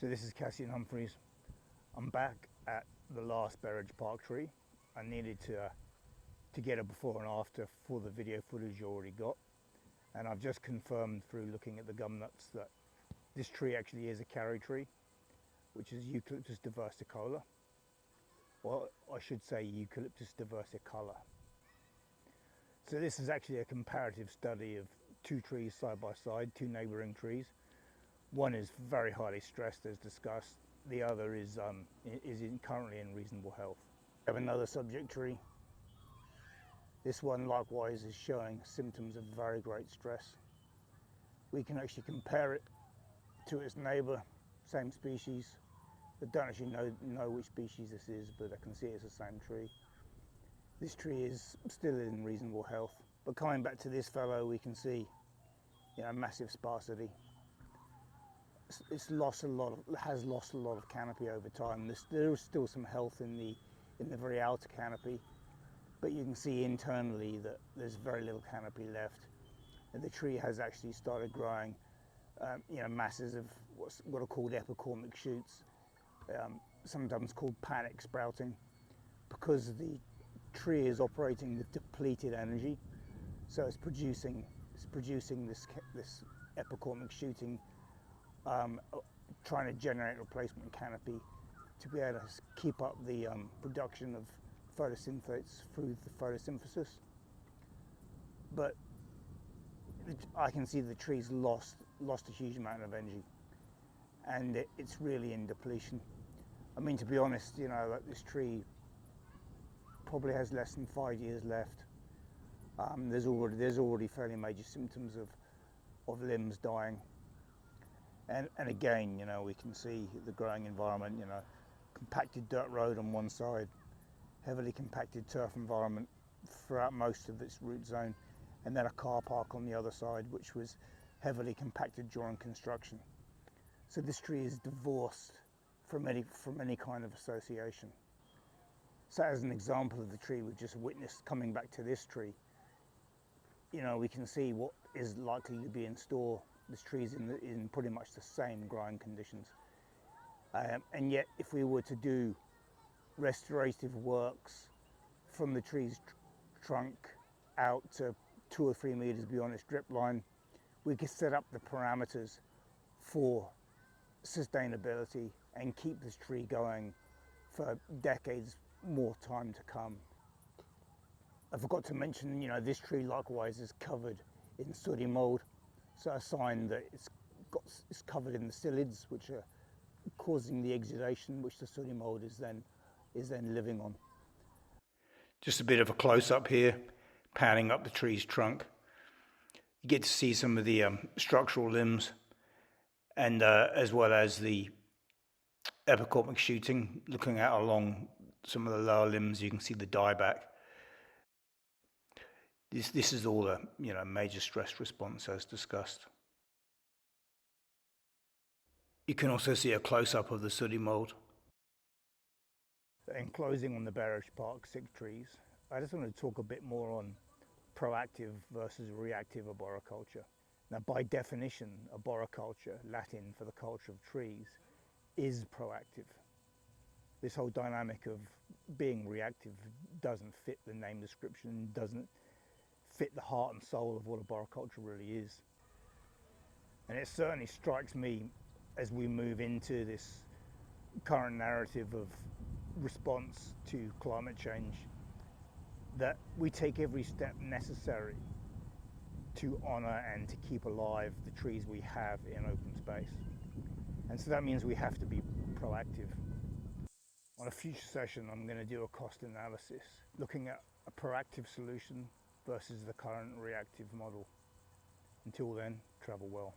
So this is Cassie and Humphreys. I'm back at the last Berridge Park tree. I needed to get a before and after for the video footage you already got, and I've just confirmed through looking at the gum nuts that this tree actually is a Karri tree, which is Eucalyptus diversicola, or I should say Eucalyptus diversicola. So this is actually a comparative study of two trees side by side, two neighbouring trees. One is very highly stressed as discussed, the other is currently in reasonable health. We have another subject tree. This one likewise is showing symptoms of very great stress. We can actually compare it to its neighbour, same species. I don't actually know which species this is, but I can see it's the same tree. This tree is still in reasonable health, but coming back to this fellow, we can see, massive sparsity. It's lost a lot of canopy over time. There is still some health in the very outer canopy, but you can see internally that there's very little canopy left, and the tree has actually started growing masses of what are called epicormic shoots, sometimes called panic sprouting, because the tree is operating with depleted energy, so it's producing this epicormic shooting, trying to generate replacement canopy to be able to keep up the production of photosynthetics through the photosynthesis. But I can see the tree's lost a huge amount of energy, and it's really in depletion. I mean, to be honest, like this tree probably has less than 5 years left. There's already fairly major symptoms of limbs dying. And again, we can see the growing environment, compacted dirt road on one side, heavily compacted turf environment throughout most of its root zone, and then a car park on the other side, which was heavily compacted during construction. So this tree is divorced from any kind of association. So as an example of the tree we've just witnessed, coming back to this tree, we can see what is likely to be in store. This tree is in pretty much the same growing conditions. And yet, if we were to do restorative works from the tree's trunk out to 2 or 3 meters beyond its drip line, we could set up the parameters for sustainability and keep this tree going for decades more time to come. I forgot to mention, this tree likewise is covered in sooty mold, so a sign that it's covered in the psyllids, which are causing the exudation, which the sooty mold is then living on. Just a bit of a close-up here, panning up the tree's trunk. You get to see some of the structural limbs, and as well as the epicormic shooting. Looking out along some of the lower limbs, you can see the dieback. This is all a major stress response as discussed. You can also see a close-up of the sooty mold. In closing on the Berridge Park sick trees, I just want to talk a bit more on proactive versus reactive arboriculture. Now, by definition, arboriculture, Latin for the culture of trees, is proactive. This whole dynamic of being reactive doesn't fit the name description, doesn't fit the heart and soul of what arboriculture really is. And it certainly strikes me as we move into this current narrative of response to climate change that we take every step necessary to honour and to keep alive the trees we have in open space. And so that means we have to be proactive. On a future session, I'm going to do a cost analysis, looking at a proactive solution versus the current reactive model. Until then, travel well.